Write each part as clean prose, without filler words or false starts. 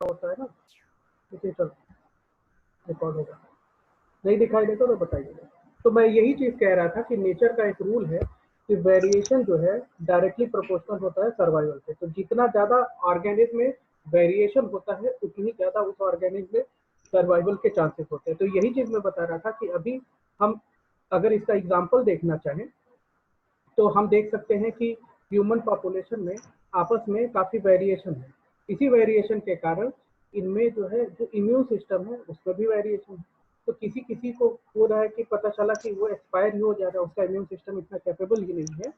होता है ना, इसी तरह रिकॉर्ड होगा। नहीं दिखाई देता तो बताइएगा। तो मैं यही चीज कह रहा था कि नेचर का एक रूल है कि वेरिएशन जो है डायरेक्टली प्रोपोर्शनल होता है सर्वाइवल से। तो जितना ज्यादा ऑर्गेनिज्म में वेरिएशन होता है उतनी ज्यादा उस ऑर्गेनिज्म में सर्वाइवल के चांसेस होते हैं। तो यही चीज मैं बता रहा था कि अभी हम अगर इसका एग्जाम्पल देखना चाहें तो हम देख सकते हैं कि ह्यूमन पॉपुलेशन में आपस में काफी वेरिएशन है। इसी वेरिएशन के कारण इनमें जो है जो इम्यून सिस्टम है उसमें भी वेरिएशन है। तो किसी किसी को हो रहा है कि पता चला कि वो एक्सपायर ही हो जा रहा है, उसका इम्यून सिस्टम इतना कैपेबल ही नहीं है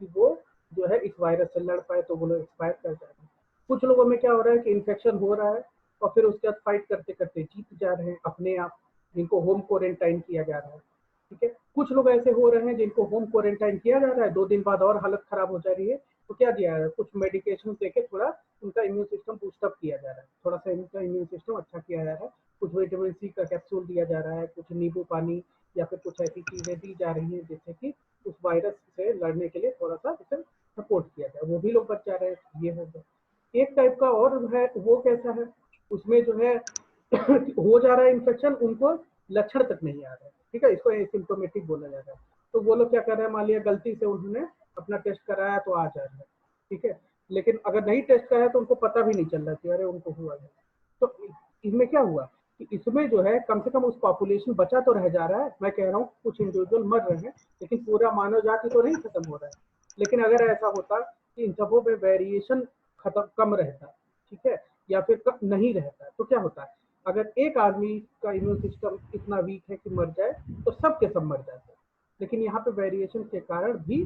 कि वो जो है इस वायरस से लड़ पाए, तो वो लोग एक्सपायर कर जा रहे हैं। कुछ लोगों में क्या हो रहा है कि इन्फेक्शन हो रहा है और फिर उसके बाद फाइट करते करते जीत जा रहे हैं अपने आप, जिनको होम क्वारंटाइन किया जा रहा है। ठीक है, कुछ लोग ऐसे हो रहे हैं जिनको होम क्वारंटाइन किया जा रहा है, 2 दिन बाद और हालत खराब हो जा रही है, तो क्या दिया जा रहा है, कुछ मेडिकेशन देके थोड़ा उनका इम्यून सिस्टम बूस्टअप किया जा रहा है, थोड़ा सा उनका इम्यून सिस्टम अच्छा किया जा रहा है। कुछ विटामिन सी का कैप्सूल दिया जा रहा है, कुछ नींबू पानी या फिर कुछ ऐसी चीजें दी जा रही हैं जिससे कि उस वायरस से लड़ने के लिए थोड़ा सा इसे सपोर्ट किया जाए, वो भी लोग बच जा रहे हैं। ये हो गया एक टाइप का। और है वो कैसा है, उसमें जो है हो जा रहा है इन्फेक्शन, उनको लक्षण तक नहीं आ रहा है। ठीक है, इसको एसिम्प्टोमेटिक बोला जा रहा है। तो वो लोग क्या कर रहे हैं, मान लिया गलती से उन्होंने अपना टेस्ट कराया तो आ जा रहा है, ठीक है, लेकिन अगर नहीं टेस्ट कराया तो उनको पता भी नहीं चल रहा कि अरे उनको हुआ है। तो इसमें क्या हुआ कि इसमें जो है कम से कम उस पॉपुलेशन बचा तो रह जा रहा है। मैं कह रहा हूँ कुछ इंडिविजुअल मर रहे हैं लेकिन पूरा मानव जाति तो नहीं खत्म हो रहा है। लेकिन अगर ऐसा होता कि इन सबों में वेरिएशन खत्म कम रहता, ठीक है, या फिर नहीं रहता, तो क्या होता है, अगर एक आदमी का इम्यून सिस्टम इतना वीक है कि मर जाए तो सब के सब मर जाते हैं। लेकिन यहाँ पे वेरिएशन के कारण भी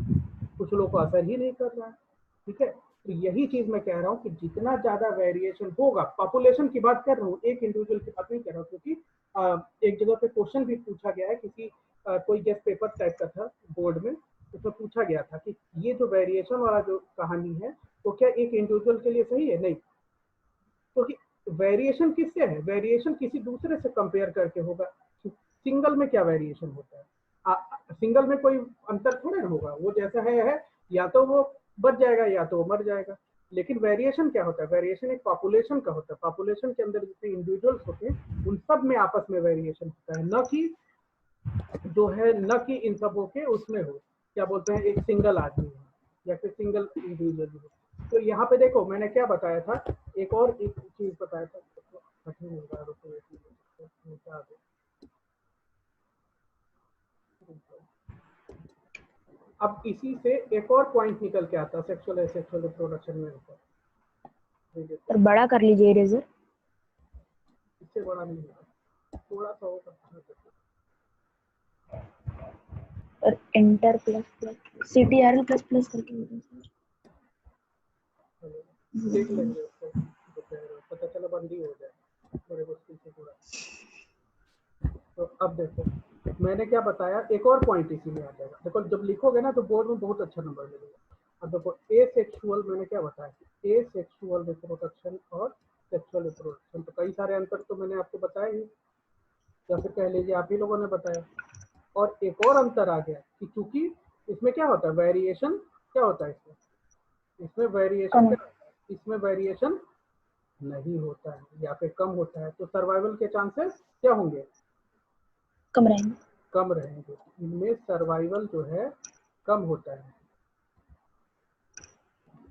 कुछ लोगों को असर ही नहीं कर रहा है। ठीक है, तो यही चीज मैं कह रहा हूँ कि जितना ज्यादा वेरिएशन होगा, पॉपुलेशन की बात कर रहा हूँ, एक इंडिविजुअल की बात नहीं कर रहा हूँ, क्योंकि एक जगह पे क्वेश्चन भी पूछा गया है, किसी कोई गेस्ट पेपर टाइप का था बोर्ड में, उसमें पूछा गया था कि ये जो वेरिएशन वाला जो कहानी है तो क्या एक इंडिविजुअल के लिए सही है? नहीं। तो वेरिएशन किससे है? वेरिएशन किसी दूसरे से कंपेयर करके होगा। सिंगल में क्या वेरिएशन होता है? सिंगल में कोई अंतर थोड़े होगा, वो जैसा है, या तो वो बच जाएगा या तो वो मर जाएगा। लेकिन वेरिएशन क्या होता है? वेरिएशन एक पॉपुलेशन का होता है। पॉपुलेशन के अंदर जितने इंडिविजुअल्स होते हैं उन सब में आपस में वेरिएशन होता है, न कि जो है न कि इन सबों के उसमें हो, क्या बोलते हैं, एक सिंगल आदमी हो या फिर सिंगल इंडिविजुअल हो। तो यहाँ पे देखो मैंने क्या बताया था, एक और एक चीज बताया था, कठिन हो रहा है, अब इसी से एक और पॉइंट निकल के आता है सेक्सुअल एसेक्सुअल रिप्रोडक्शन में ऊपर। और बड़ा कर लीजिए इरेजर, इससे बड़ा नहीं होगा, थोड़ा सा होगा। और enter plus plus CTRL plus plus करके देख लेंगे उसको, पता चला बंदी हो जाए बड़े मुश्किल से पूरा। तो अब देखो मैंने क्या बताया, एक और पॉइंट इसी में आ जाएगा। देखो जब लिखोगे ना तो बोर्ड में बहुत अच्छा नंबर मिलेगा। अब देखो एसेक्सुअल मैंने क्या बताया, एसेक्सुअल रिप्रोडक्शन और सेक्सुअल रिप्रोडक्शन, तो कई सारे अंतर तो मैंने आपको बताया ही, या फिर कह लीजिए आप ही लोगों ने बताया। और एक और अंतर आ गया कि चूंकि इसमें क्या होता है, वेरिएशन क्या होता है, इसमें वेरिएशन क्या होता है, इसमें वेरिएशन नहीं होता है या फिर कम होता है, तो सर्वाइवल के चांसेस क्या होंगे, कम रहेंगे, कम रहेंगे। इनमें सर्वाइवल जो है कम होता है,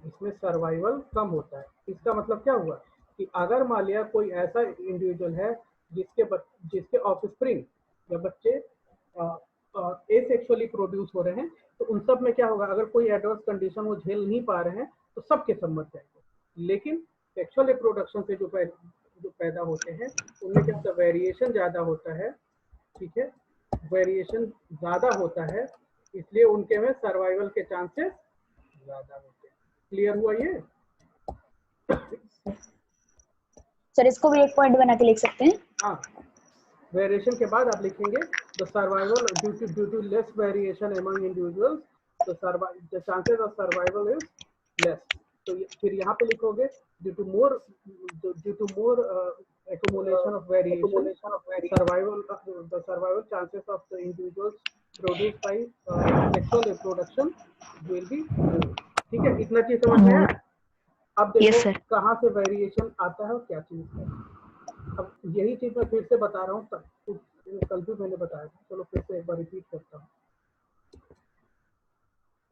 इसमें सर्वाइवल कम होता है। इसका मतलब क्या हुआ कि अगर मान लिया कोई ऐसा इंडिविजुअल है जिसके ऑफस्प्रिंग या बच्चे एसेक्सुअली प्रोड्यूस हो रहे हैं, तो उन सब में क्या होगा, अगर कोई एडवर्स कंडीशन वो झेल नहीं पा रहे हैं तो सबके सब मर जाएंगे। लेकिन सेक्सुअल रिप्रोडक्शन से जो पैदा होते हैं उनमें क्या होता है, वेरिएशन ज्यादा होता है। ठीक है, वेरिएशन ज्यादा होता है, इसलिए उनके में सर्वाइवल के चांसेस ज्यादा होते हैं। क्लियर हुआ ये? सर इसको भी एक पॉइंट बना के लिख सकते हैं। हाँ, वेरिएशन के बाद आप लिखेंगे the survival due to less variation among individuals, the chances of survival is less. तो फिर यहाँ पे लिखोगे due to more accumulation of variation, the survival chances of the individuals produced by sexual reproduction will be more। ठीक है, इतना चीज समझ में आया? अब देखो Yes, sir. कहाँ से वेरिएशन आता है और क्या चीज है। अब यही चीज मैं फिर से बता रहा हूँ, कल भी मैंने बताया था, चलो फिर से एक बार रिपीट करता हूँ।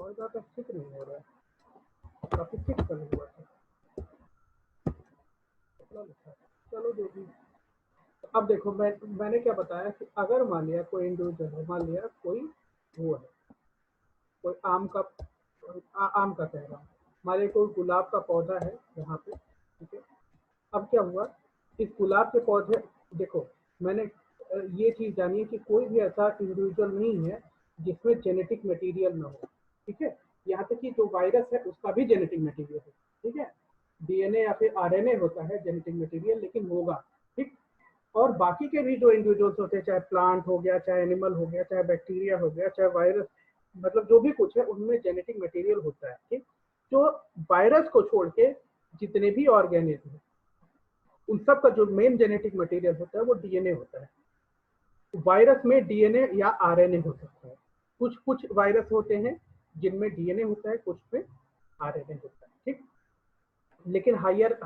और ज्यादा ठीक नहीं हो रहा है, काफी ठीक कर हुआ था, चलो जो भी। अब देखो मैंने क्या बताया कि अगर मान लिया कोई इंडिविजुअल है, मान लिया कोई वो है, कोई आम का कह रहा हूँ, मान लिया कोई गुलाब का पौधा है यहाँ पे, ठीक है। अब क्या हुआ, इस गुलाब के पौधे, देखो मैंने ये चीज जानी है कि कोई भी ऐसा इंडिविजुअल नहीं है जिसमें जेनेटिक मटेरियल ना हो, ठीक है। यहाँ तक कि जो वायरस है उसका भी जेनेटिक मटेरियल है, ठीक है। डीएनए या फिर आरएनए होता है जेनेटिक मटेरियल, लेकिन होगा, ठीक। और बाकी के भी जो इंडिविजुअल्स होते हैं, चाहे प्लांट हो गया, चाहे एनिमल हो गया, चाहे बैक्टीरिया हो गया, चाहे वायरस, मतलब जो भी कुछ है उनमें जेनेटिक मटेरियल होता है, ठीक। जो वायरस को छोड़ के जितने भी ऑर्गेनिज्म हैं उन सब का जो मेन जेनेटिक मटेरियल होता है वो डीएनए होता है। वायरस में डीएनए या आरएनए हो सकता है, कुछ कुछ वायरस होते हैं जिनमें डीएनए होता है, कुछ में आरएनए होता है, ठीक। लेकिन हायर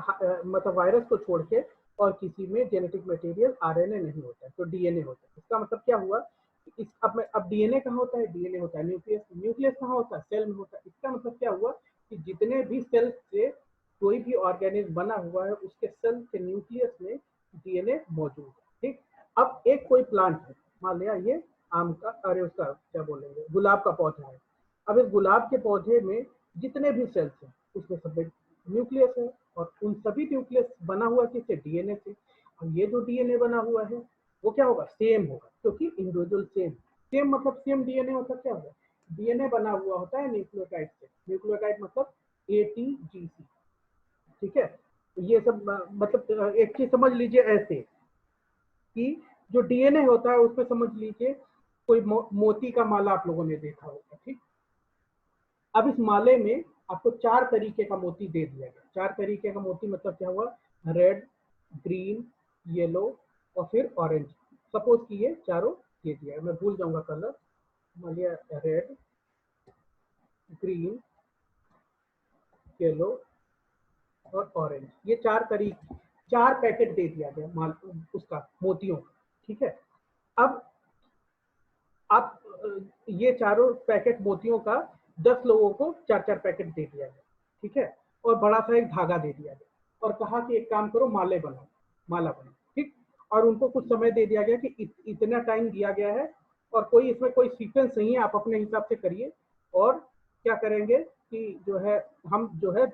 मतलब वायरस को छोड़ के और किसी में जेनेटिक मटेरियल आरएनए नहीं होता है, तो डीएनए होता है। इसका मतलब क्या हुआ, इस अब डीएनए कहाँ होता है, डीएनए होता है न्यूक्लियस, न्यूक्लियस कहाँ होता है, सेल में होता है। इसका मतलब क्या हुआ कि जितने भी सेल से कोई भी ऑर्गेनिज्म बना हुआ है उसके सेल के न्यूक्लियस में डीएनए मौजूद है, ठीक। अब एक कोई प्लांट है, मान लिया ये आम का, अरे उसका क्या बोलेंगे, गुलाब का पौधा है। अब इस गुलाब के पौधे में जितने भी सेल्स हैं उसमें सब न्यूक्लियस है, और उन सभी न्यूक्लियस बना हुआ किससे, डीएनए से। और ये जो डीएनए बना हुआ है वो क्या होगा, सेम होगा, क्योंकि इंडिविजुअल सेम मतलब सेम डीएनए मतलब क्या होगा, डीएनए बना हुआ होता है न्यूक्लियोटाइड से। न्यूक्लियोटाइड मतलब एटीजीसी, ठीक है। ये सब मतलब एक चीज समझ लीजिए ऐसे कि जो डीएनए होता है उसमें समझ लीजिए कोई मोती का माला आप लोगों ने देखा होगा, ठीक। अब इस माले में आपको 4 तरीके का मोती दे दिया गया। 4 तरीके का मोती मतलब क्या हुआ, रेड, ग्रीन, येलो और फिर ऑरेंज। सपोज कि ये चारों दे दिया है, मैं भूल जाऊंगा कलर, मान लिया रेड, ग्रीन, येलो और ऑरेंज, ये 4 पैकेट दे दिया गया माल उसका, मोतियों का, ठीक है। अब आप ये चारों पैकेट मोतियों का 10 लोगों को 4-4 पैकेट दे दिया गया, ठीक है। और बड़ा सा एक धागा दे दिया गया और कहा कि एक काम करो, माला बनाओ, ठीक। और उनको कुछ समय दे दिया गया कि इतना टाइम दिया गया है, और कोई इसमें कोई सीक्वेंस नहीं है, आप अपने हिसाब से करिए। और क्या करेंगे कि जो है हम जो है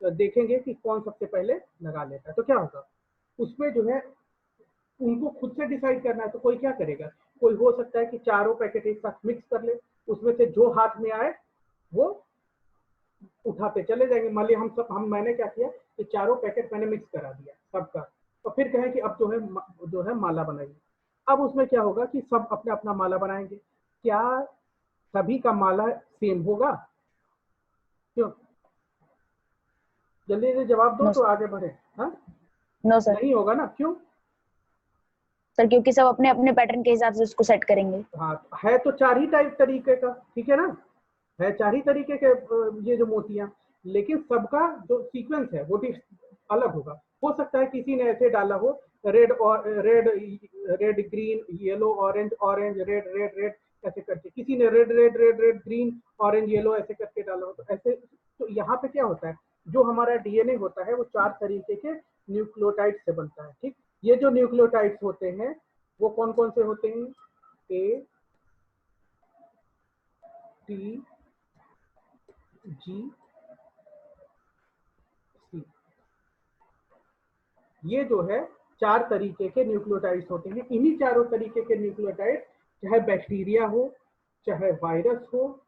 देखेंगे कि कौन सबसे पहले लगा लेता है। तो क्या होगा उसमें जो है उनको खुद से डिसाइड करना है। तो कोई क्या करेगा, कोई हो सकता है कि चारों पैकेट एक साथ मिक्स कर ले, उसमें से जो हाथ में आए वो उठाते चले जाएंगे। मान लिया मैंने क्या किया कि चारों पैकेट मैंने मिक्स करा दिया सबका, और फिर कहें कि अब जो है माला बनाइए। अब उसमें क्या होगा कि सब अपना अपना माला बनाएंगे। क्या सभी का माला सेम होगा, क्यों, जल्दी से जवाब दो नो तो सर. आगे बढ़े। हाँ, नो सर. नहीं होगा ना, क्यों। सर क्योंकि सब अपने अपने पैटर्न के हिसाब से उसको सेट करेंगे. हाँ, है तो 4 ही टाइप तरीके का, ठीक है ना, है 4 ही तरीके के ये जो मोतियां, लेकिन सबका जो सीक्वेंस है वो अलग होगा। हो सकता है किसी ने ऐसे डाला हो, रेड और red green yellow orange orange red red red ऐसे करके, किसी ने red red red red green orange yellow ऐसे करके डाला हो, तो ऐसे। तो यहाँ पे क्या होता है, जो हमारा डीएनए होता है वो 4 तरीके के न्यूक्लियोटाइड से बनता है, ठीक। ये जो न्यूक्लियोटाइड्स होते हैं वो कौन कौन से होते हैं, ए, टी, जी, सी, ये जो है 4 तरीके के न्यूक्लियोटाइड्स होते हैं। इन्हीं चारों तरीके के न्यूक्लियोटाइड, चाहे बैक्टीरिया हो, चाहे वायरस हो,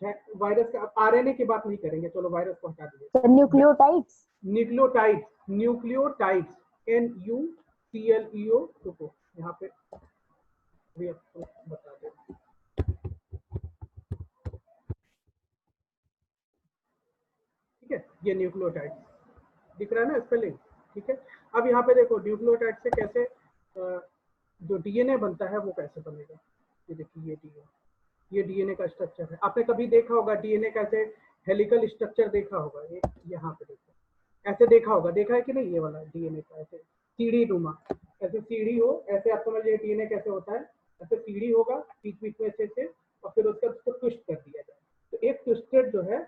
चाहे वायरस का आरएनए की बात नहीं करेंगे, चलो वायरस को हटा दीजिए। Sir nucleotides. Nucleotides, nucleotides, NUCLEO, रुको यहाँ पे भी आपको बता दें, ठीक है। ये न्यूक्लियोटाइड दिख रहा है ना स्पेलिंग, ठीक है। अब यहाँ पे देखो न्यूक्लियोटाइड से कैसे जो डीएनए बनता है वो कैसे बनेगा। ये देखिए ये डीएनए का स्ट्रक्चर है। आपने कभी देखा होगा डीएनए कैसे हेलिकल स्ट्रक्चर देखा होगा, ये यहाँ पे देखो, ऐसे देखा होगा, देखा है कि नहीं, ये वाला डीएनए का ऐसे सीढ़ी नुमा, ऐसे सीढ़ी हो, ऐसे आप समझ लीजिए डीएनए कैसे होता है, ऐसे सीढ़ी होगा बीच बीच में से और फिर उसको ट्विस्ट कर दिया जाए। तो एक ट्विस्टेड जो है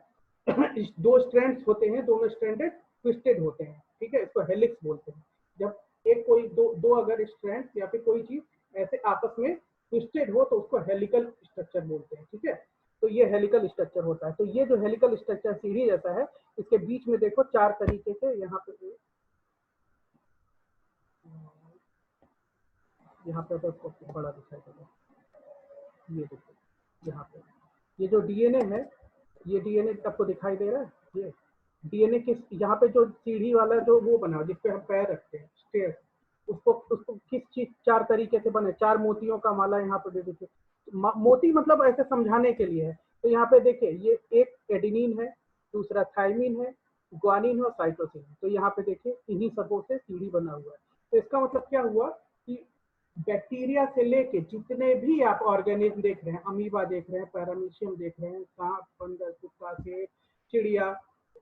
दो स्ट्रैंड्स होते हैं, दोनों स्ट्रैंडेड ट्विस्टेड होते हैं, ठीक है, इसको हेलिक्स बोलते हैं। जब एक कोई दो अगर स्ट्रैंड्स या फिर कोई चीज ऐसे आपस में ट्विस्टेड हो तो उसको हेलिकल स्ट्रक्चर बोलते हैं, ठीक है। तो ये हेलिकल स्ट्रक्चर होता है। तो ये जो हेलिकल स्ट्रक्चर सीढ़ी जैसा है, इसके बीच में देखो चार तरीके से, यहाँ पे तो बड़ा दिखाई देगा, ये देखो यहाँ पे ये जो डीएनए है, ये डीएनए आपको दिखाई दे रहा है, ये डीएनए किस, यहाँ पे जो सीढ़ी वाला जो वो बना जिसपे हम पैर रखते हैं स्टेयर, उसको उसको किस चीज चार तरीके से बने, चार मोतियों का माला यहाँ पे दे दीजिए। मोती मतलब ऐसे समझाने के लिए है। तो यहाँ पे देखिए ये एक एडिनिन है, दूसरा थाइमिन है, ग्वानिन है और साइटोसिन है। तो यहाँ पे देखिए इन्हीं सबों से सीढ़ी बना हुआ है। तो इसका मतलब क्या हुआ कि बैक्टीरिया से लेके जितने भी आप ऑर्गेनिज्म देख रहे हैं, अमीबा देख रहे हैं, पैरामीशियम देख रहे हैं, सांप, बंदर, कुत्ता से चिड़िया,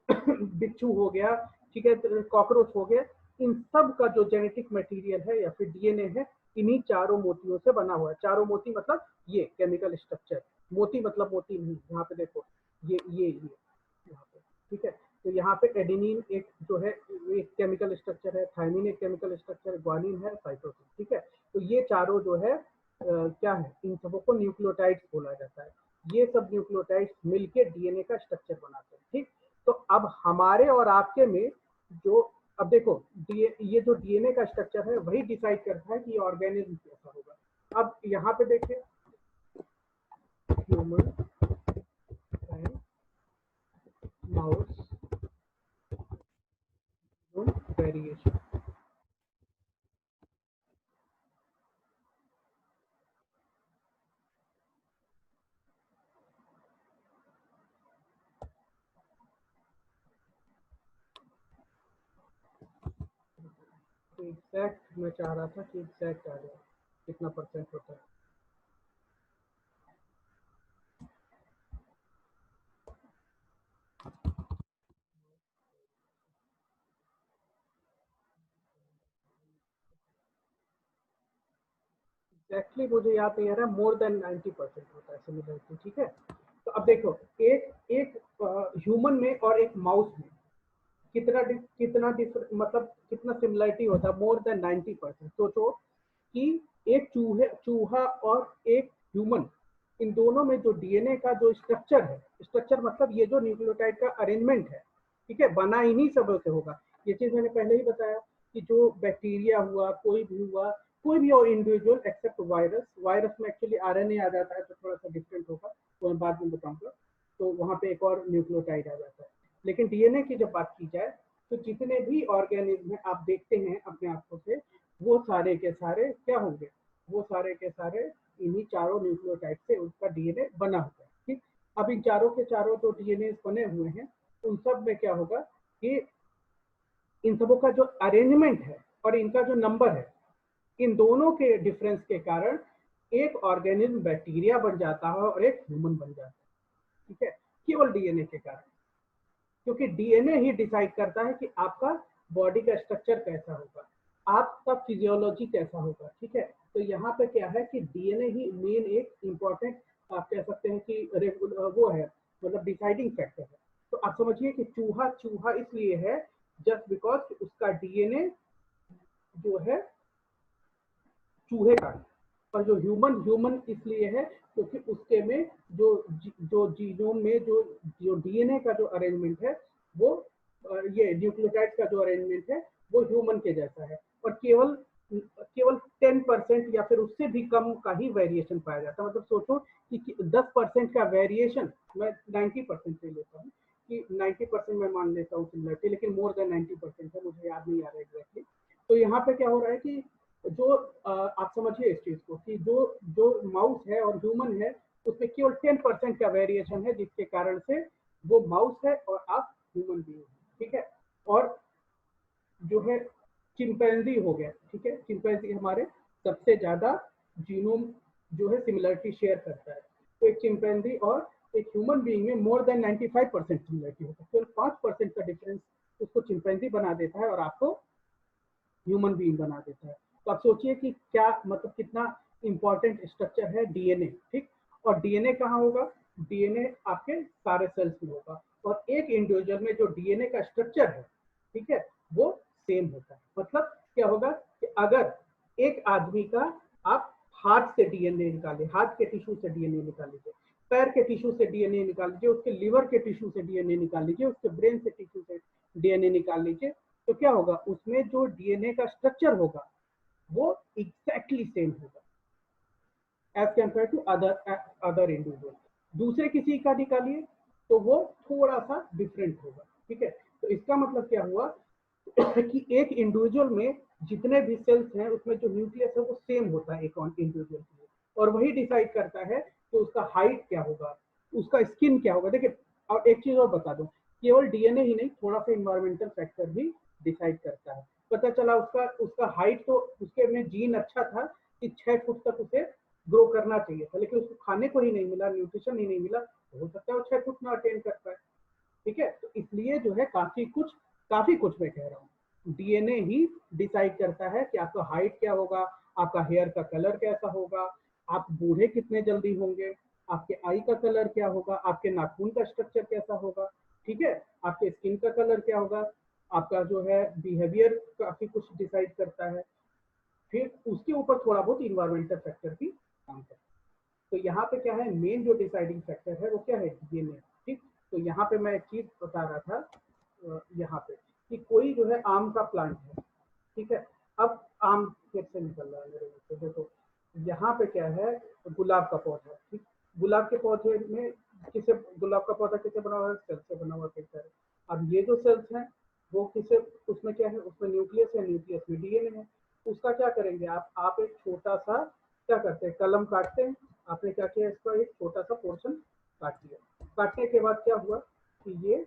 बिच्छू हो गया, ठीक है, कॉकरोच हो गया, इन सब का जो जेनेटिक मटेरियल है या फिर डीएनए है, इन्हीं चारों मोतियों से बना हुआ है। चारों मोती मतलब ये केमिकल स्ट्रक्चर, मोती मतलब मोती नहीं, यहाँ पे देखो ये यहाँ पे, ठीक है। तो यहाँ पे एडेनिन एक जो है एक केमिकल स्ट्रक्चर है, थायमिन एक केमिकल स्ट्रक्चर है, ग्वानिन है, साइटोसिन, ठीक है। तो ये चारों जो है क्या है, इन सबों को न्यूक्लियोटाइड्स बोला जाता है। ये सब न्यूक्लियोटाइड्स मिलके डीएनए का स्ट्रक्चर बनाते हैं, ठीक। तो अब हमारे और आपके में जो, अब देखो ये जो डीएनए का स्ट्रक्चर है वही डिसाइड करता है कि ऑर्गेनिज्म कैसा होगा। अब यहाँ पे देखिए human and mouse variation, exact मैं चाह रहा था कि एग्जैक्ट आ जाए कितना परसेंट होता है। एग्जैक्टली मुझे याद नहीं आ रहा, मोर देन 90% होता है सिमिलरिटी, ठीक है। तो अब देखो एक एक ह्यूमन में और एक माउस में कितना मतलब कितना सिमिलरिटी होता है, मोर देन 90%। सोचो कि एक चूहा और एक ह्यूमन, इन दोनों में जो डीएनए का जो स्ट्रक्चर है, स्ट्रक्चर मतलब ये जो न्यूक्लियोटाइड का अरेंजमेंट है, ठीक है, बना इन्हीं सब से होगा। ये चीज मैंने पहले ही बताया कि जो बैक्टीरिया हुआ, कोई भी हुआ, कोई भी और इंडिविजुअल एक्सेप्ट वायरस, वायरस में एक्चुअली आरएनए आ जाता है तो थोड़ा सा डिफरेंट होगा, तो मैं बाद में बताऊंगा। तो वहां पे एक और न्यूक्लियोटाइड आ जाता है। लेकिन डीएनए की जब बात की जाए तो जितने भी ऑर्गेनिज्म आप देखते हैं अपने आंखों से, वो सारे के सारे क्या होंगे, वो सारे के सारे इन्हीं चारों न्यूक्लियोटाइड से उसका डीएनए बना हुआ है, ठीक। अब इन चारों के चारों जो डीएनए बने हुए हैं, उन सब में क्या होगा कि इन सबों का जो अरेंजमेंट है और इनका जो नंबर है, इन दोनों के डिफरेंस के कारण एक ऑर्गेनिज्म बैक्टीरिया बन जाता है और एक ह्यूमन बन जाता है, ठीक है, केवल डीएनए के कारण। क्योंकि डीएनए ही डिसाइड करता है कि आपका बॉडी का स्ट्रक्चर कैसा होगा, आपका फिजियोलॉजी कैसा होगा, ठीक है। तो यहाँ पे क्या है कि डीएनए ही मेन एक इम्पॉर्टेंट, आप कह सकते हैं कि वो है, मतलब डिसाइडिंग फैक्टर है। तो आप समझिए कि चूहा चूहा इसलिए है जस्ट बिकॉज उसका डीएनए जो है चूहे का, और जो ह्यूमन ह्यूमन इसलिए है क्योंकि उसके में जो जीनोम में जो डीएनए का जो अरेंजमेंट है वो ये न्यूक्लियोटाइड का जो अरेंजमेंट है वो ह्यूमन के जैसा है। और केवल केवल 10% या फिर उससे भी कम का ही वेरिएशन पाया जाता है। मतलब सोचो कि 10% का वेरिएशन, मैं 90% ले लेता हूँ कि 90% मैं मान लेता हूँ सिमिलरिटी, लेकिन मोर देन 90% है, मुझे याद नहीं आ रहा एग्जैक्टली। तो यहाँ पे क्या हो रहा है कि जो आप समझिए इस चीज को कि जो जो माउस है और ह्यूमन है उसमें केवल 10% का वेरिएशन है, जिसके कारण से वो माउस है और आप ह्यूमन बीइंग, ठीक है। और जो है चिंपैंजी हो गया, ठीक है, चिंपैंजी हमारे सबसे ज्यादा जीनोम जो है सिमिलरिटी शेयर करता है। तो एक चिंपैंजी और एक ह्यूमन बीइंग में मोर देन 95% सिमिलरिटी होता है, केवल 5% का डिफरेंस उसको चिंपैंजी बना देता है और आपको ह्यूमन बीइंग बना देता है। तो आप सोचिए कि क्या मतलब कितना इंपॉर्टेंट स्ट्रक्चर है डीएनए, ठीक। और डीएनए कहाँ होगा? डीएनए आपके सारे सेल्स में होगा, और एक इंडिविजुअल में जो डीएनए का स्ट्रक्चर है, ठीक है, वो सेम होता है। मतलब क्या होगा कि अगर एक आदमी का आप हाथ से डीएनए निकालिए, हाथ के टिश्यू से डीएनए निकाल लीजिए, पैर के टिश्यू से डीएनए निकाल लीजिए, उसके लिवर के टिश्यू से डीएनए निकाल लीजिए, उसके ब्रेन से टिश्यू से डीएनए निकाल लीजिए, तो क्या होगा? उसमें जो डीएनए का स्ट्रक्चर होगा वो एग्जैक्टली सेम होगा as compare to other individual. दूसरे किसी का निकालिए तो वो थोड़ा सा डिफरेंट होगा, ठीक है। तो इसका मतलब क्या हुआ कि एक इंडिविजुअल में जितने भी सेल्स हैं उसमें जो न्यूक्लियस है वो सेम होता है एक इंडिविजुअल के लिए, और वही डिसाइड करता है कि उसका हाइट क्या होगा, उसका स्किन क्या होगा। देखिए, और एक चीज और बता दूं, केवल डीएनए ही नहीं, थोड़ा सा इन्वायरमेंटल फैक्टर भी डिसाइड करता है। पता चला उसका उसका हाइट तो उसके में जीन अच्छा था कि 6 फुट तक उसे ग्रो करना चाहिए था, लेकिन उसको खाने को ही नहीं मिला, न्यूट्रिशन ही नहीं मिला, तो हो सकता है वो 6 फुट में अटेन कर पाए, ठीक है। तो इसलिए जो है काफी कुछ मैं कह रहा हूँ डीएनए ही डिसाइड करता है कि आपका हाइट क्या होगा, आपका हेयर का कलर कैसा होगा, आप बूढ़े कितने जल्दी होंगे, आपके आई का कलर क्या होगा, आपके नाखून का स्ट्रक्चर कैसा होगा, ठीक है, आपके स्किन का कलर क्या होगा, आपका जो है बिहेवियर काफी कुछ डिसाइड करता है। फिर उसके ऊपर थोड़ा बहुत इन्वायरमेंटल फैक्टर भी काम करता है। तो यहाँ पे क्या है, मेन जो डिसाइडिंग फैक्टर है वो क्या है? डीएनए, ठीक। तो यहाँ पे मैं एक चीज बता रहा था यहाँ पे कि कोई जो है आम का प्लांट है, ठीक है। अब आम फिर से निकल रहा है मेरे मुंह से, देखो यहाँ पे क्या है, गुलाब का पौधा, ठीक। गुलाब के पौधे में किसे, गुलाब का पौधा किसे बना हुआ है? सेल से बना हुआ है। अब ये जो सेल्स हैं वो किसे, उसमें क्या है, उसमें न्यूक्लियस है, न्यूक्लियस में डीएनए है। उसका क्या करेंगे आप एक छोटा सा क्या करते हैं, कलम काटते हैं। आपने क्या किया, इसका एक छोटा सा पोर्शन काट लिया, काटने के बाद क्या हुआ कि ये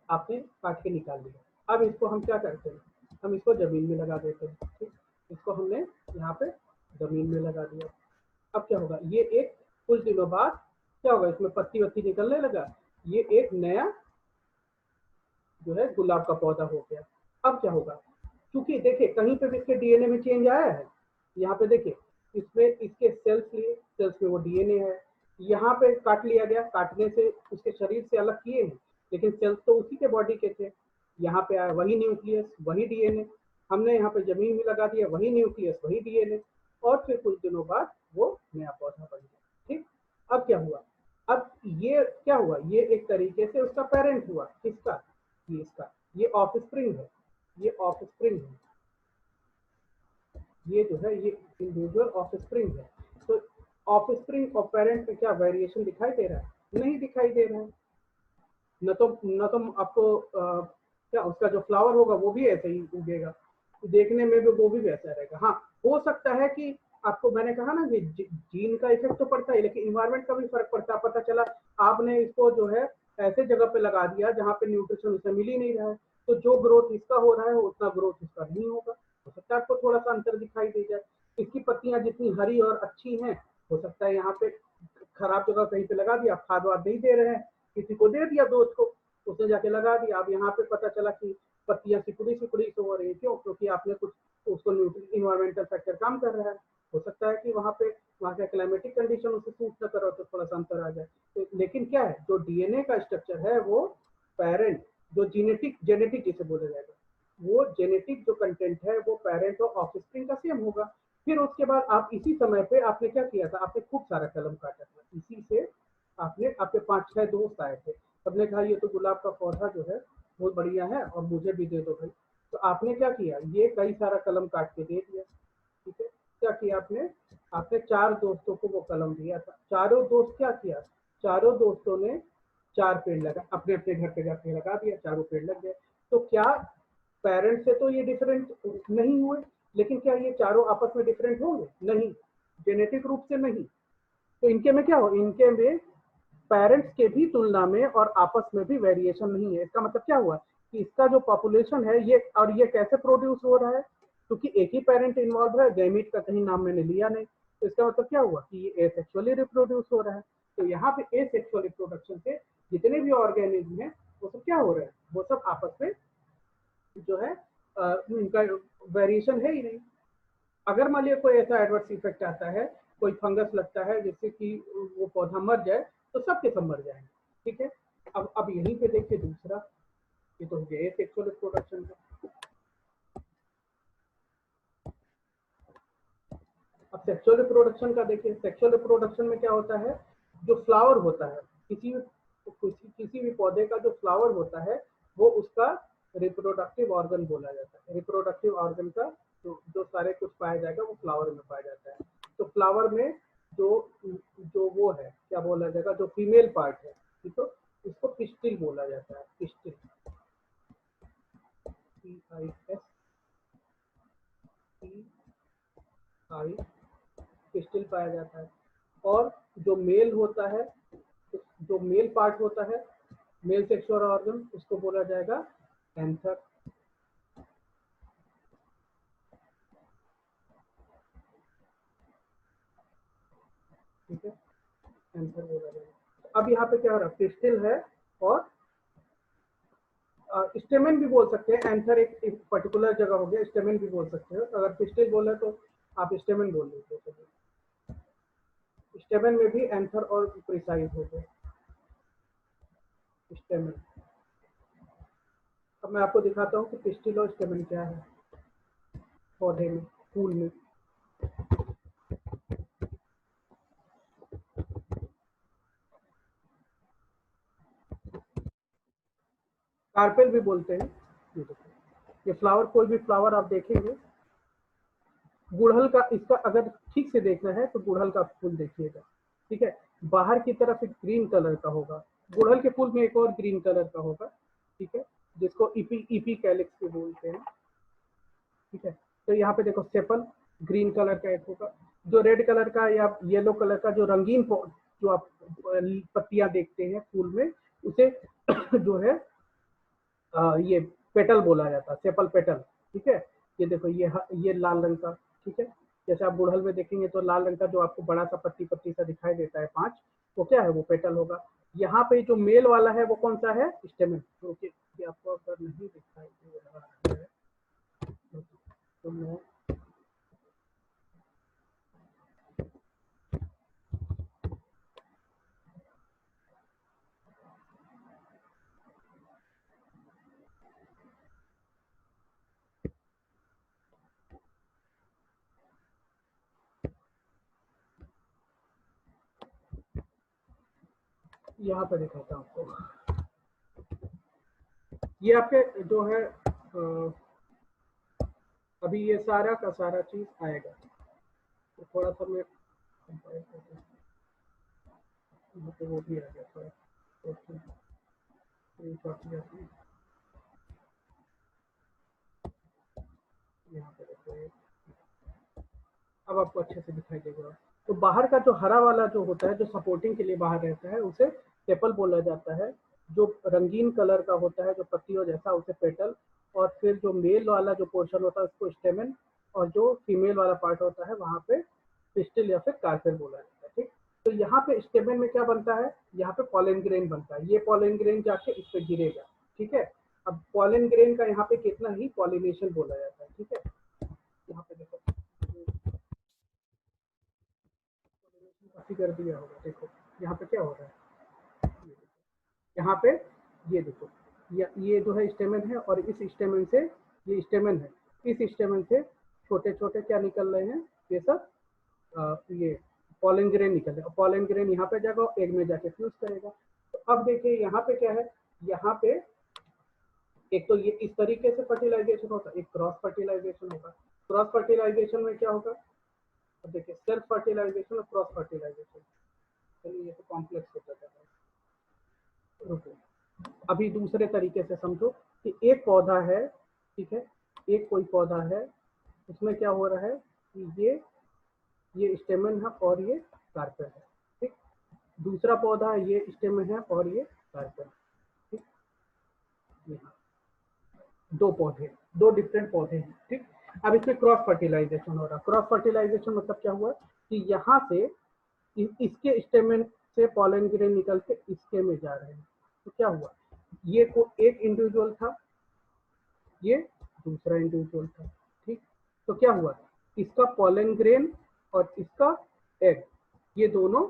आपने काट के निकाल लिया। अब इसको हम क्या करते हैं, हम इसको जमीन में लगा देते हैं, ठीक। इसको हमने यहाँ पे जमीन में लगा दिया। अब क्या होगा, ये एक कुछ दिनों बाद क्या होगा, इसमें पत्ती वत्ती निकलने लगा, ये एक नया जो है गुलाब का पौधा हो गया। अब क्या होगा, क्योंकि देखिए कहीं पे भी इसके डीएनए में चेंज आया है, यहाँ पे देखिए इसमें इसके सेल्स लिए, सेल्स में वो डीएनए है, यहाँ पे काट लिया गया, काटने से उसके शरीर से अलग किए हैं, लेकिन सेल्स तो उसी के बॉडी के थे। यहाँ पे आया वही न्यूक्लियस, वही डीएनए, हमने यहाँ पे जमीन में लगा दिया, वही न्यूक्लियस, वही डीएनए, और फिर कुछ दिनों बाद वो नया पौधा बन गया, ठीक। अब क्या हुआ, अब ये क्या हुआ, ये एक तरीके से उसका पेरेंट हुआ, किसका? ये इसका, ये ऑफ स्प्रिंग है, ये ऑफ स्प्रिंग है, ये जो है ये इंडिविजुअल ऑफ स्प्रिंग है। तो ऑफ स्प्रिंग और पेरेंट में क्या वेरिएशन दिखाई दे रहा है? नहीं दिखाई दे रहा है। न तो आपको क्या उसका जो फ्लावर होगा वो भी ऐसे ही उगेगा, देखने में भी वो भी वैसा रहेगा। हाँ, हो सकता है कि आपको, मैंने कहा ना कि जीन का इफेक्ट तो पड़ता है, लेकिन इन्वायरमेंट का भी फर्क पड़ता है। पता चला आपने इसको जो है ऐसे जगह पे लगा दिया जहाँ पे न्यूट्रिशन उसे मिल ही नहीं रहा है, तो जो ग्रोथ इसका हो रहा है उतना ग्रोथ इसका नहीं होगा। हो सकता है आपको थोड़ा सा अंतर दिखाई दे जाए, इसकी पत्तियां जितनी हरी और अच्छी हैं, हो सकता है यहाँ पे खराब जगह कहीं पे लगा दिया, खाद वाद नहीं दे रहे हैं, किसी को दे दिया दोस्त को, उसने जाके लगा दिया। अब यहाँ पे पता चला कि पत्तियां सिकुड़ी सिकुड़ी से हो रही है, क्यों? क्योंकि आपने कुछ उसको इन्वायरमेंटल फैक्टर काम कर रहा है। हो सकता है कि वहाँ का क्लाइमेटिक कंडीशन उसे सूट न करो तो थोड़ा सा अंतर आ जाए। तो लेकिन क्या है, जो डीएनए का स्ट्रक्चर है वो पेरेंट, जो जेनेटिक जिसे बोला जाएगा, वो जेनेटिक जो कंटेंट है वो पेरेंट और ऑफस्प्रिंग का सेम होगा। फिर उसके बाद आप इसी समय पे आपने क्या किया था, आपने खूब सारा कलम काटा था, इसी से आपने, आपके 5-6 दोस्त आए थे, सबने कहा ये तो गुलाब का पौधा जो है बहुत बढ़िया है और मुझे भी दे दो भाई। तो आपने क्या किया, ये कई सारा कलम काट के दे दिया, ठीक है। क्या किया आपने, आपने 4 दोस्तों को वो कलम दिया था, चारों दोस्त क्या किया, चारों दोस्तों ने 4 पेड़ लगा, अपने अपने घर पे जाके लगा दिया, चारों पेड़ लग गए। तो क्या पेरेंट्स से तो ये डिफरेंट नहीं हुए, लेकिन क्या ये चारों आपस में डिफरेंट होंगे? नहीं, जेनेटिक रूप से नहीं। तो इनके में क्या हो, इनके में पेरेंट्स के भी तुलना में और आपस में भी वेरिएशन नहीं है। इसका मतलब क्या हुआ कि इसका जो पॉपुलेशन है ये, और ये कैसे प्रोड्यूस हो रहा है, क्योंकि एक ही पेरेंट इन्वॉल्व है, गैमीट का कहीं नाम मैंने लिया नहीं। तो इसका मतलब क्या हुआ कि ये एसेक्सुअली रिप्रोड्यूस हो रहा है। तो यहाँ पे एसेक्सुअल रिप्रोडक्शन से जितने भी ऑर्गेनिज्म हैं वो सब क्या हो रहा है, वो सब आपस में जो है उनका वेरिएशन है ही नहीं। अगर मान लिया कोई ऐसा एडवर्स इफेक्ट आता है, कोई फंगस लगता है जिससे कि वो पौधा मर जाए, तो सब के सब मर जाएंगे, ठीक है। अब यहीं पे देखिए दूसरा, ये तो हो गया सेक्सुअल रिप्रोडक्शन का। अब सेक्सुअल रिप्रोडक्शन का देखिए, सेक्सुअल रिप्रोडक्शन में क्या होता है, जो फ्लावर होता है किसी भी पौधे का जो फ्लावर होता है, वो उसका रिप्रोडक्टिव ऑर्गन बोला जाता है। रिप्रोडक्टिव ऑर्गन का जो सारे कुछ पाया जाएगा वो फ्लावर में पाया जाता है। तो फ्लावर में जो जो वो है क्या बोला जाएगा, जो फीमेल पार्ट है, ठीक है, इसको पिस्टिल बोला जाता है। पिस्टिल, PISTIL पिस्टिल पाया जाता है। और जो मेल होता है, जो मेल पार्ट होता है, मेल सेक्सुअल ऑर्गन, उसको बोला जाएगा एंथर। ठीक है, एंथर बोला जाएगा। अब यहाँ पे क्या हो रहा है, पिस्टिल है और स्टेमेन भी बोल सकते हैं। एंथर एक पर्टिकुलर जगह हो गया, स्टेमेन भी बोल सकते हो। अगर पिस्टिल बोले तो आप स्टेमेन बोल देते हो। स्टेमेन में भी एंथर और प्रिसाइज हो गए स्टेमेन। अब मैं आपको दिखाता हूँ कि पिस्टिल और स्टेमेन क्या है पौधे में, फूल में। कार्पेल भी बोलते हैं। ये देखो, ये फ्लावर, कोई भी फ्लावर आप देखेंगे, गुड़हल का, इसका अगर ठीक से देखना है तो गुड़हल का फूल देखिएगा, ठीक है। बाहर की तरफ एक ग्रीन कलर का होगा, गुड़हल के फूल में एक और ग्रीन कलर का होगा, ठीक है, जिसको ईपी कैलिक्स भी बोलते हैं, ठीक है। तो यहाँ पे देखो सेपल ग्रीन कलर का एक होगा, जो रेड कलर का या येलो कलर का जो रंगीन जो आप पत्तियां देखते हैं फूल में, उसे जो है ये पेटल बोला जाता है, सेपल पेटल, ठीक है। ये देखो, ये लाल रंग का, ठीक है। जैसे आप गुड़हल में देखेंगे तो लाल रंग का जो आपको बड़ा सा पत्ती पत्ती सा दिखाई देता है 5, वो क्या है, वो पेटल होगा। यहाँ पे जो मेल वाला है वो कौन सा है, स्टेमेन। क्योंकि आपको अगर नहीं दिखाई दे रहा है तो मैं यहाँ पे दिखाता हूँ आपको। ये आपके जो है अभी ये सारा का सारा चीज आएगा, तो थोड़ा सा मैं तो वो भी आ गया थोड़ा, स्क्रीनशॉट लिया था। यहाँ पे देखो, अब आपको अच्छे से दिखाई देगा। तो बाहर का जो हरा वाला जो होता है, जो सपोर्टिंग के लिए बाहर रहता है, उसे सेपल बोला जाता है। जो रंगीन कलर का होता है, जो पत्तियों जैसा, उसे पेटल। और फिर जो मेल वाला जो पोर्शन होता है उसको स्टेमेन, और जो फीमेल वाला पार्ट होता है वहां पे पिस्टिल या फिर कार्पेल बोला जाता है, ठीक। तो यहाँ पे स्टेमेन में क्या बनता है, यहाँ पे पॉलन ग्रेन बनता है। ये पॉलन ग्रेन जाके इस पे गिरेगा, ठीक है। अब पॉलन ग्रेन का यहाँ पे कितना ही पॉलिनेशन बोला जाता है, ठीक है। यहाँ पे देखो, काफी कर दिया होगा। देखो यहाँ पे क्या हो रहा है, यहाँ पे ये देखो, ये जो है स्टेमन है, और इस स्टेमन से, ये स्टेमन है, इस स्टेमन से छोटे छोटे क्या निकल रहे हैं, ये सब ये पॉलन ग्रेन निकल रहे हैं। पॉलन ग्रेन यहाँ पे जाएगा, एग में जाके फ्यूज करेगा। तो अब देखिए यहाँ पे क्या है, यहाँ पे एक तो ये इस तरीके से फर्टिलाइजेशन होता है, एक क्रॉस फर्टिलाइजेशन होगा। क्रॉस फर्टिलाइजेशन में क्या होगा, अब देखिए सेल्फ फर्टिलाइजेशन और क्रॉस फर्टिलाइजेशन। चलिए ये तो कॉम्प्लेक्स होता है, रुको। अभी दूसरे तरीके से समझो कि एक पौधा है, ठीक है, एक कोई पौधा है, उसमें क्या हो रहा है कि ये स्टेमन है और ये कार्पेल है, ठीक। दूसरा पौधा है, ये स्टेमन है और ये कार्पेल, ठीक। यहाँ दो पौधे, दो डिफरेंट पौधे हैं, ठीक। अब इसमें क्रॉस फर्टिलाइजेशन हो रहा है। क्रॉस फर्टिलाइजेशन मतलब क्या हुआ कि यहाँ से इसके स्टेमन से पॉलन ग्रेन निकल के इसके में जा रहे हैं। तो क्या हुआ, ये को एक इंडिविजुअल था, ये दूसरा इंडिविजुअल था, ठीक। तो क्या हुआ, इसका पॉलन ग्रेन और इसका एग, ये दोनों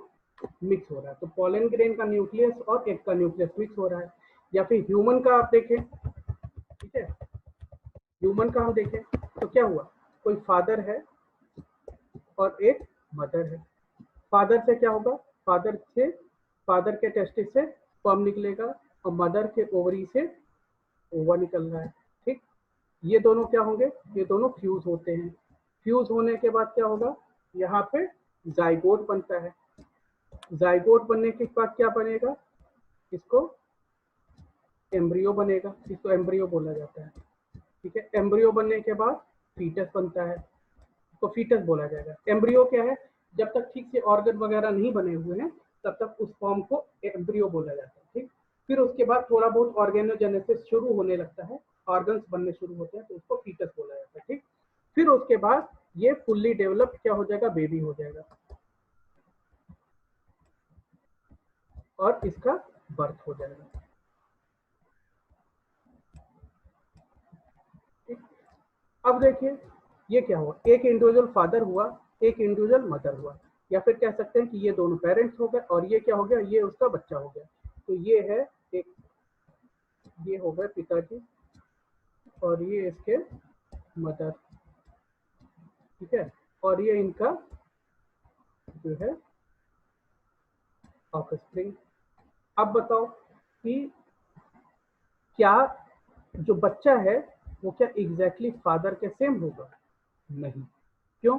मिक्स हो रहा है। तो पॉलन ग्रेन का न्यूक्लियस और एग का न्यूक्लियस मिक्स हो रहा है। या फिर ह्यूमन का आप देखें, ठीक है, ह्यूमन का हम देखें तो क्या हुआ, कोई फादर है और एक मदर है। फादर से क्या होगा, फादर के टेस्टिस से स्पर्म निकलेगा और मदर के ओवरी से ओवा निकल रहा है, ठीक। ये दोनों क्या होंगे, ये दोनों फ्यूज होते हैं। फ्यूज होने के बाद क्या होगा, यहाँ पे जाइगोट बनता है। जाइगोट बनने के बाद क्या बनेगा, इसको एम्ब्रियो बनेगा, इसको एम्ब्रियो बोला जाता है, ठीक है। एम्ब्रियो बनने के बाद फीटस बनता है, तो फीटस बोला जाएगा। एम्ब्रियो क्या है, जब तक ठीक से ऑर्गन वगैरह नहीं बने हुए हैं तब तक उस फॉर्म को एम्ब्रियो बोला जाता है, ठीक। फिर उसके बाद थोड़ा बहुत ऑर्गेनोजेनेसिस शुरू होने लगता है, ऑर्गन्स बनने शुरू होते हैं, तो उसको फीटस बोला जाता है, ठीक। फिर उसके बाद ये फुल्ली डेवलप्ड क्या हो जाएगा, बेबी हो जाएगा और इसका बर्थ हो जाएगा, ठीक। अब देखिए ये क्या हुआ, एक इंडिविजुअल फादर हुआ, एक इंडिविजुअल मदर हुआ, या फिर कह सकते हैं कि ये दोनों पेरेंट्स हो गए और ये क्या हो गया, ये उसका बच्चा हो गया। तो ये है एक, ये हो गए पिताजी और ये इसके मदर, ठीक है, और ये इनका जो है ऑफस्प्रिंग। अब बताओ कि क्या जो बच्चा है वो क्या एग्जैक्टली फादर के सेम होगा, नहीं। क्यों,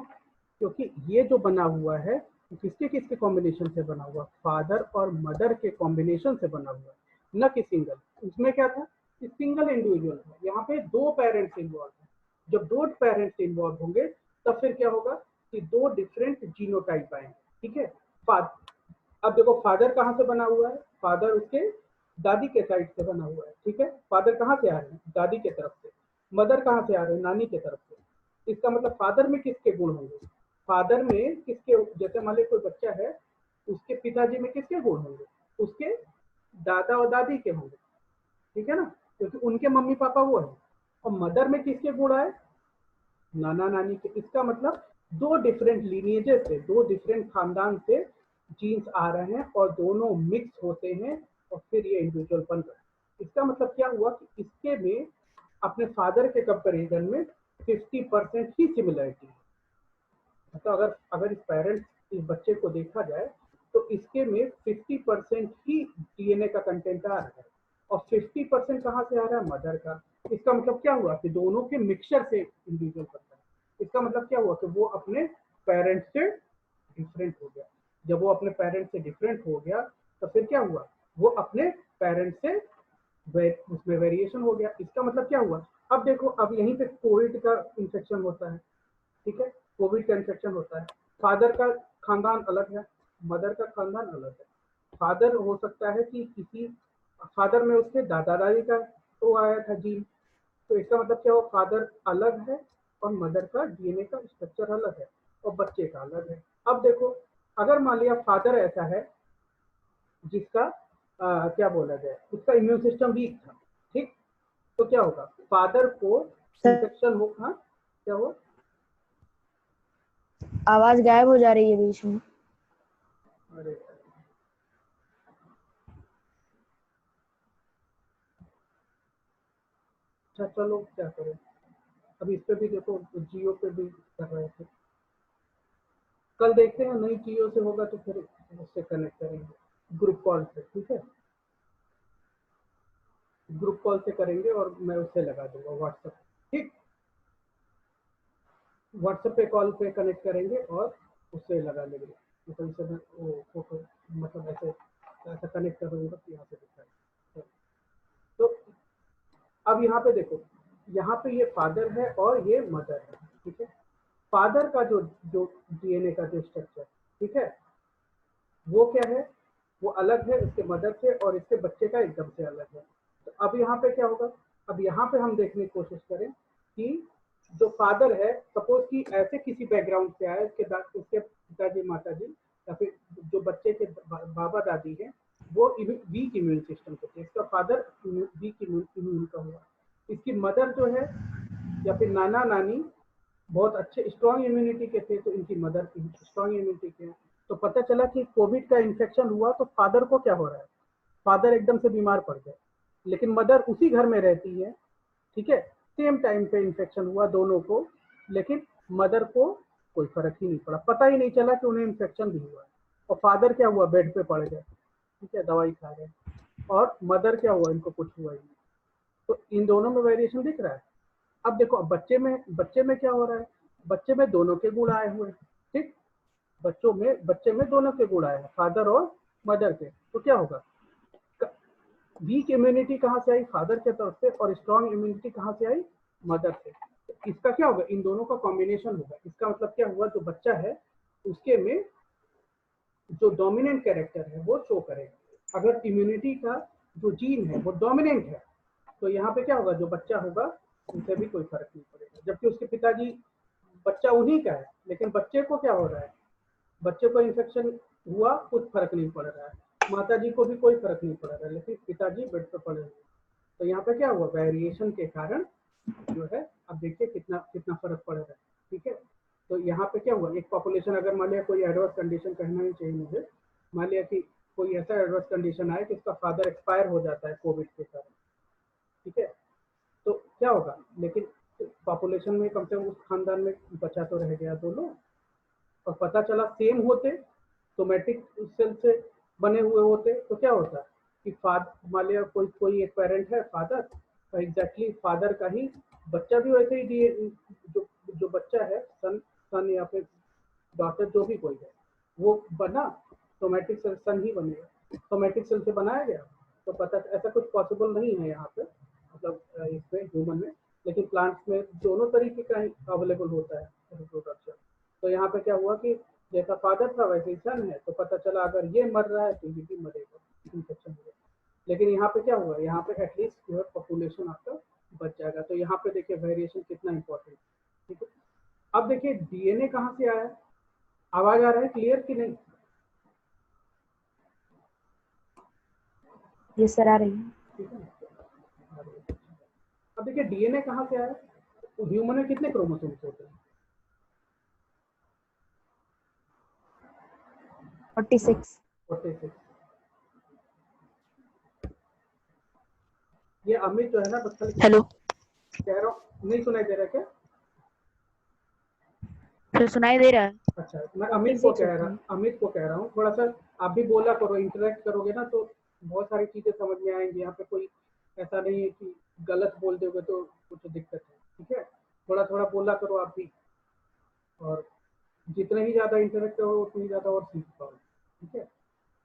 क्योंकि ये जो बना हुआ है वो किसके किसके कॉम्बिनेशन से बना हुआ, फादर और मदर के कॉम्बिनेशन से बना हुआ, न कि सिंगल। उसमें क्या था कि सिंगल इंडिविजुअल था, यहाँ पे दो पेरेंट्स इन्वॉल्व है। जब दो पेरेंट्स इन्वॉल्व होंगे तब फिर क्या होगा कि दो डिफरेंट जीनोटाइप आएंगे, ठीक है। अब देखो फादर कहाँ से बना हुआ है, फादर उसके दादी के साइड से बना हुआ है, ठीक है। फादर कहाँ से आ रहे हैं, दादी के तरफ से। मदर कहाँ से आ रहे हैं, नानी के तरफ से। इसका मतलब फादर में किसके गुण होंगे, फादर में किसके, जैसे मान लीजिए कोई बच्चा है, उसके पिताजी में किसके गुण होंगे, उसके दादा और दादी के होंगे, ठीक है ना, क्योंकि उनके मम्मी पापा वो है। और मदर में किसके गुण आए, नाना नानी के। इसका मतलब दो डिफरेंट लीनिएजेस से, दो डिफरेंट खानदान से जीन्स आ रहे हैं और दोनों मिक्स होते हैं और फिर ये इंडिविजुअल बन रहा है। इसका मतलब क्या हुआ कि इसके में अपने फादर के कंपैरिजन में 50% ही सिमिलरिटी है। मतलब अगर इस पेरेंट्स, इस बच्चे को देखा जाए तो इसके में 50% ही डीएनए का कंटेंट आ रहा है और 50% कहाँ से आ रहा है, मदर का। इसका मतलब क्या हुआ कि दोनों के मिक्सचर से इंडिविजुअल बनता है। इसका मतलब क्या हुआ कि वो अपने पेरेंट्स से डिफरेंट हो गया। जब वो अपने पेरेंट्स से डिफरेंट हो गया तो फिर क्या हुआ, वो अपने पेरेंट्स से उसमें वेरिएशन हो गया। इसका मतलब क्या हुआ, अब देखो, अब यहीं पे कोविड का इन्फेक्शन होता है, ठीक है, कोविड का इन्फेक्शन होता है। फादर का खानदान अलग है, मदर का खानदान अलग है। फादर हो सकता है कि किसी फादर में उसके दादा दादी का तो आया था जीन, तो इसका मतलब क्या हुआ, फादर अलग है और मदर का डीएनए का स्ट्रक्चर अलग है और बच्चे का अलग है। अब देखो, अगर मान लिया फादर ऐसा है जिसका क्या बोला जाए, उसका इम्यून सिस्टम वीक था, ठीक, तो क्या होगा, फादर को सर इन्फेक्शन हो, हाँ क्या हुआ, आवाज गायब हो जा रही है बीच में। अरे अच्छा चलो क्या करें, अब इस पे भी देखो जियो पे भी कर रहे थे, कल देखते हैं नई जियो से होगा तो फिर उससे कनेक्ट करेंगे ग्रुप कॉल से, ठीक है, ग्रुप कॉल से करेंगे और मैं उससे लगा दूंगा व्हाट्सएप, ठीक, व्हाट्सएप पे कॉल पे कनेक्ट करेंगे और उससे लगा लेंगे, मतलब उससे मैं वो फोटो, मतलब ऐसे ऐसा कनेक्ट कर दूंगा कि यहाँ से दिखाए। तो अब यहाँ पे देखो, यहाँ पे ये फादर है और ये मदर है, ठीक है। फादर का जो जो डीएनए का जो स्ट्रक्चर, ठीक है, वो क्या है, वो अलग है इसके मदर से और इसके बच्चे का एकदम से अलग है। तो अब यहाँ पे क्या होगा, अब यहाँ पे हम देखने की कोशिश करें कि जो फादर है, सपोज कि ऐसे किसी बैकग्राउंड से आए, उसके पिताजी माता जी या फिर जो बच्चे के बाबा दादी हैं, वो वीक इम्यून सिस्टम के थे, इसका फादर वीक इम्यून का हुआ, इसकी मदर जो है या फिर नाना नानी बहुत अच्छे स्ट्रॉन्ग इम्यूनिटी के थे, तो इनकी मदर स्ट्रॉन्ग इम्यूनिटी के हैं। तो पता चला कि कोविड का इन्फेक्शन हुआ तो फादर को क्या हो रहा है, फादर एकदम से बीमार पड़ गए, लेकिन मदर उसी घर में रहती है, ठीक है, सेम टाइम पे इन्फेक्शन हुआ दोनों को, लेकिन मदर को कोई फर्क ही नहीं पड़ा, पता ही नहीं चला कि उन्हें इन्फेक्शन भी हुआ, और फादर क्या हुआ, बेड पे पड़ गए, ठीक है, दवाई खा रहे, और मदर क्या हुआ, इनको कुछ हुआ ही नहीं। तो इन दोनों में वेरिएशन दिख रहा है। अब देखो, अब बच्चे में क्या हो रहा है, बच्चे में दोनों के गुण आए हुए, ठीक, बच्चे में दोनों के गुण आए हैं, फादर और मदर के, तो क्या होगा, वीक इम्यूनिटी कहाँ से आई, फादर के तरफ से, और स्ट्रॉन्ग इम्यूनिटी कहाँ से आई, मदर से। तो इसका क्या होगा, इन दोनों का कॉम्बिनेशन होगा, इसका मतलब क्या हुआ, जो बच्चा है उसके में जो डोमिनेंट कैरेक्टर है वो शो करेगा। अगर इम्यूनिटी का जो जीन है वो डोमिनेंट है, तो यहाँ पे क्या होगा, जो बच्चा होगा उसे भी कोई फर्क नहीं पड़ेगा, जबकि उसके पिताजी, बच्चा उन्हीं का है, लेकिन बच्चे को क्या हो रहा है, बच्चे को इन्फेक्शन हुआ, कुछ फर्क नहीं पड़ रहा है, माता जी को भी कोई फर्क नहीं पड़ रहा है, लेकिन पिताजी बेड पर पड़े हुए। तो यहाँ पे क्या हुआ, वेरिएशन के कारण जो है, अब देखिए कितना कितना फर्क पड़ रहा है, ठीक है। तो यहाँ पे क्या हुआ, एक पॉपुलेशन, अगर मान लिया कोई एडवर्स कंडीशन, कहना ही चाहिए मुझे, मान लिया कि कोई ऐसा एडवर्स कंडीशन आए कि इसका फादर एक्सपायर हो जाता है कोविड के कारण, ठीक है, तो क्या होगा, लेकिन पॉपुलेशन में कम से कम उस खानदान में बचा तो रह गया दोनों, और पता चला सेम होते, सोमैटिक सेल से बने हुए होते, तो क्या होता कि फादर, मान लिया कोई एक पेरेंट है फादर, और एग्जैक्टली फादर का ही बच्चा भी वैसे ही जो बच्चा है, सन या फिर डॉटर, जो भी कोई है, वो बना, सोमैटिक सेल सन ही बनेगा, सोमैटिक सेल से बनाया गया। तो पता, ऐसा कुछ पॉसिबल नहीं है यहाँ पे, मतलब इसमें ह्यूमन में, लेकिन प्लांट्स में दोनों तरीके का अवेलेबल होता है रिप्रोडक्शन। तो यहाँ पे क्या हुआ कि जैसा फादर था वैसे ही सन है, तो पता चला अगर ये मर रहा है तो ये भी मरेगा, इन्फेक्शन हो, लेकिन यहाँ पे क्या हुआ, यहाँ पे एटलीस्ट जो है पॉपुलेशन आपका बच जाएगा। तो यहाँ पे देखिए वेरिएशन कितना इंपॉर्टेंट, ठीक है। अब देखिए डीएनए कहाँ से आया, आवाज आ रहा है क्लियर कि नहीं? ये सर आ रही है। ठीक है। अब देखिए डीएनए कहाँ से आया, तो ह्यूमन में कितने क्रोमोसोम्स होते हैं? 46। 46। ये अमित जो है ना, बस खाली हेलो, कह रहा हूँ, नहीं सुनाई दे रहा क्या? फिर सुनाई दे रहा है। अच्छा, मैं अमित को कह रहा हूँ, थोड़ा सा आप भी बोला करो, इंटरेक्ट करोगे ना तो बहुत सारी चीजें समझ में आएंगी। यहाँ पे कोई ऐसा नहीं है कि गलत बोल दोगे तो कुछ दिक्कत है, ठीक है, थोड़ा थोड़ा बोला करो आप भी, और जितने ही ज्यादा इंटरेक्ट करोगे उतनी ज्यादा और सीख पाओगे, ठीक है।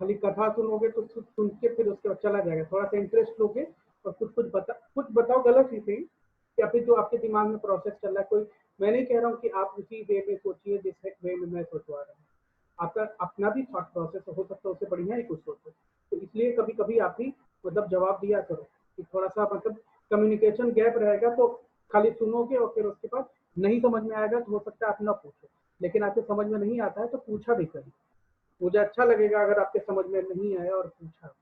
खाली कथा सुनोगे तो सुन के फिर उसके बाद चला जाएगा, थोड़ा सा इंटरेस्ट लोगे और कुछ बताओ गलत ही सही, या फिर जो आपके दिमाग में प्रोसेस चल रहा है, कोई, मैं नहीं कह रहा हूँ कि आप उसी वे में सोचिए जिस वे में मैं सोचवा रहा हूँ, आपका अपना भी थॉट प्रोसेस हो सकता है, उससे बढ़िया ही कुछ सोचो, तो इसलिए कभी कभी आप भी मतलब जवाब दिया करो, कि थोड़ा सा मतलब कम्युनिकेशन गैप रहेगा, तो खाली सुनोगे और फिर उसके बाद नहीं समझ में आएगा तो हो सकता है आप ना पूछो, लेकिन आपको समझ में नहीं आता है तो पूछा भी करिए, मुझे अच्छा लगेगा अगर आपके समझ में नहीं आया और पूछा।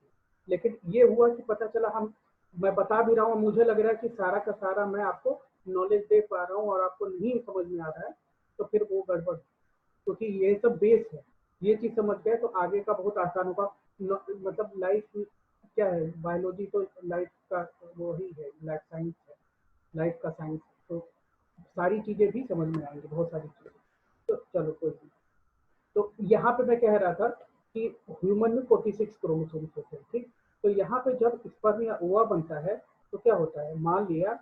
लेकिन ये हुआ कि पता चला मैं बता भी रहा हूँ, मुझे लग रहा है कि सारा का सारा मैं आपको नॉलेज दे पा रहा हूँ और आपको नहीं समझ में आ रहा है, तो फिर वो गड़बड़, क्योंकि ये सब बेस है, ये चीज समझ गए तो आगे का बहुत आसान होगा। मतलब लाइफ क्या है, बायोलॉजी तो लाइफ का वो ही है, लाइफ साइंस है, लाइफ का साइंस, तो सारी चीजें भी समझ में आएंगी, बहुत सारी चीजें। तो चलो कोई नहीं। तो यहाँ पे मैं कह रहा था कि ह्यूमन में 46 क्रोमोसोम्स होते हैं, ठीक। तो यहाँ पे जब स्पर्म या ओवा बनता है तो क्या होता है, मान लिया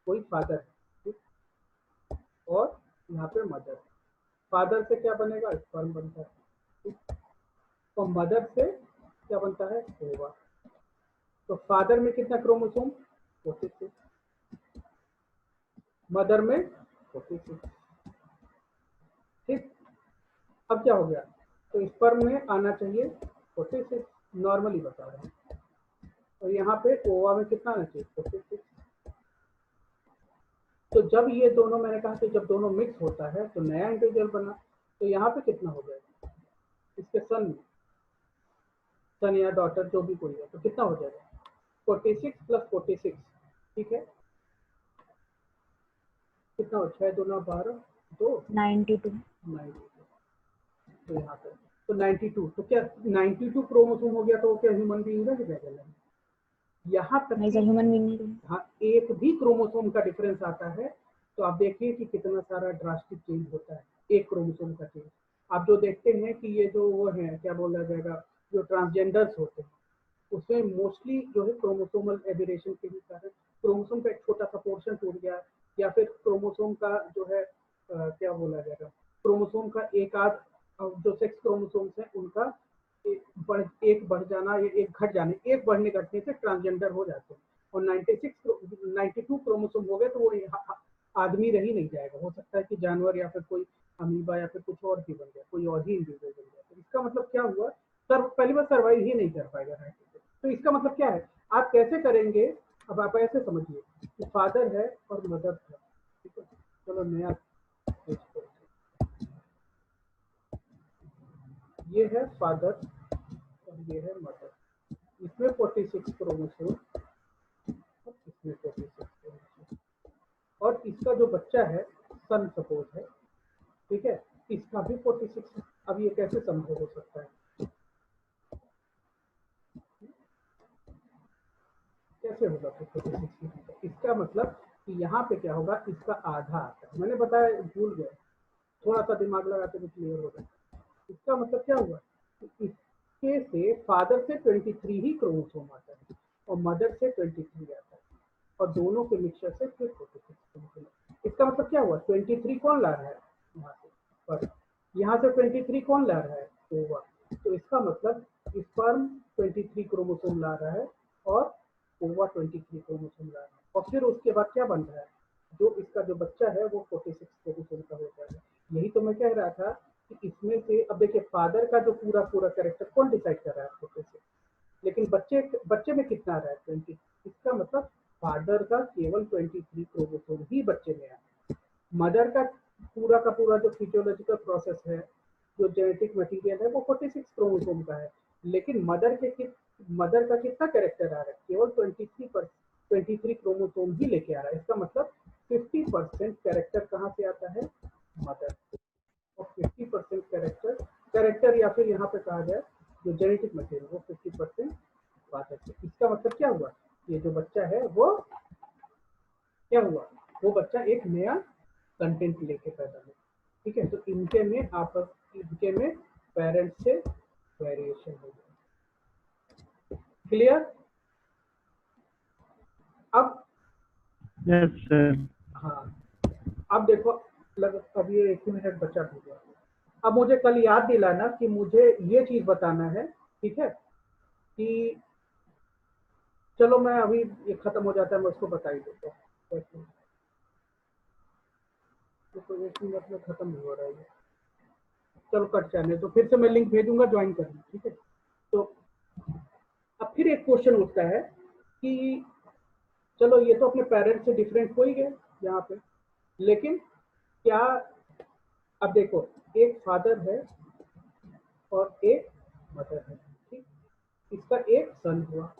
कोई फादर है, ठीक, और यहाँ पे मदर है, फादर से क्या बनेगा, स्पर्म बनता है, ठीक, तो मदर से क्या बनता है, ओवा। तो फादर में कितना क्रोमोसोम, 46, मदर में 46, ठीक। अब क्या हो गया, तो स्पर्म में आना चाहिए 46, नॉर्मली बता रहे हैं, और यहाँ पे ओवा में कितना आना चाहिए, 46। तो जब ये दोनों, मैंने कहा कि जब दोनों मिक्स होता है तो नया इंडिविजुअल बना, तो यहाँ पे कितना हो जाएगा इसके सन में, सन या डॉटर जो भी कोई है, तो कितना हो जाएगा 46 + 46, ठीक है, कितना हो 6 दूना 12 2 92 92, तो यहाँ पर तो 92, तो क्या 92 क्रोमोसोम हो गया तो क्या ह्यूमन बीइंग है कि क्या कहना है? यहाँ तक नहीं कि सर, ह्यूमन बीइंग नहीं। हाँ एक भी क्रोमोसोम का डिफरेंस आता है तो आप देखिए कि कितना सारा ड्रास्टिक चेंज होता है, एक क्रोमोसोम का चेंज। आप जो देखते हैं कि ये जो वो है क्या बोला जाएगा, जो ट्रांसजेंडर्स होते हैं उसमें मोस्टली जो है क्रोमोसोमल एबेरेशन के ही कारण क्रोमोसोम का एक छोटा सा पोर्शन टूट गया, या फिर क्रोमोसोम का जो है क्या बोला जाएगा, क्रोमोसोम का एक आध जो सेक्स क्रोमोसोम्स है उनका एक बढ़ जाना या एक घट जाने, एक बढ़ने घटने से ट्रांसजेंडर हो जाते हैं। और 92 क्रोमोसोम हो गए तो वो आदमी रह ही नहीं जाएगा, हो सकता है कि जानवर या फिर कोई अमीबा या फिर कुछ और भी बन जाए, कोई और ही इंडिविजुअल बन जाए। तो इसका मतलब क्या हुआ, पहली बार सर्वाइव ही नहीं कर पाएगा। तो इसका मतलब क्या है, आप कैसे करेंगे, अब आप ऐसे समझिए कि फादर है और मदर है, ठीक है, चलो नया ये है फादर और ये है मदर, इसमें 46 क्रोमोसोम, इसमें 46 क्रोमोसोम, और इसका जो बच्चा है सन सपोज है, ठीक है, इसका भी 46 है। अब ये कैसे संभव हो सकता है, कैसे होगा फिर 46? इसका मतलब कि यहाँ पे क्या होगा, इसका आधा आता है, मैंने बताया भूल गया, थोड़ा सा दिमाग लगाते तो क्लियर हो जाए। इसका मतलब क्या हुआ कि इसके से फादर से 23 ही क्रोमोसोम आता है और मदर से 23 आता है, और दोनों के मिक्सचर से फिर 46 क्रोमोसोम। इसका मतलब क्या हुआ, 23 कौन ला रहा है यहाँ से, पर यहाँ से 23 कौन ला रहा है, ओवा, तो इसका मतलब स्पर्म 23 क्रोमोसोम ला रहा है और ओवा 23 क्रोमोसोम ला रहा है, और फिर उसके बाद क्या बन रहा है, जो इसका जो बच्चा है वो 46 क्रोमोसोम का हो जाएगा। यही तो मैं कह रहा था कि इसमें से अब देखिए फादर का जो पूरा पूरा कैरेक्टर कौन डिसाइड कर रहा है आपको कैसे, लेकिन बच्चे में कितना आ रहा है 20, इसका मतलब फादर का केवल 23 क्रोमोसोम ही बच्चे में आया। मदर का पूरा जो फिजियोलॉजिकल प्रोसेस है, जो जेनेटिक मटेरियल है वो 46 क्रोमोसोम का है, लेकिन मदर का कितना कैरेक्टर आ रहा है, केवल 23 क्रोमोसोम ही लेके आ रहा है। इसका मतलब 50% कैरेक्टर कहाँ से आता है, मदर, और 50% कैरेक्टर या फिर यहाँ पे कहा जाए जो जेनेटिक मटेरियल वो 50% फादर से। इसका मतलब क्या हुआ, ये जो बच्चा है वो क्या हुआ, वो बच्चा एक नया कंटेंट लेके पैदा हुआ, ठीक है, तो इनके में पेरेंट्स से वेरिएशन हो गया। क्लियर? अब यस सर। हाँ, अब देखो अब ये 1 मिनट बचा हो गया। अब मुझे कल याद दिलाना कि मुझे ये चीज बताना है, ठीक है, कि चलो मैं अभी ये खत्म हो जाता है मैं उसको बता ही देता हूँ। तो 1 मिनट में खत्म हो रहा है, चलो कट जाने तो फिर से मैं लिंक भेजूंगा, ज्वाइन करना, ठीक है। तो अब फिर एक क्वेश्चन उठता है कि चलो ये तो अपने पेरेंट्स से डिफरेंट हो ही गए यहाँ पे, लेकिन क्या, अब देखो एक फादर है और एक मदर है, ठीक, इसका एक सन हुआ,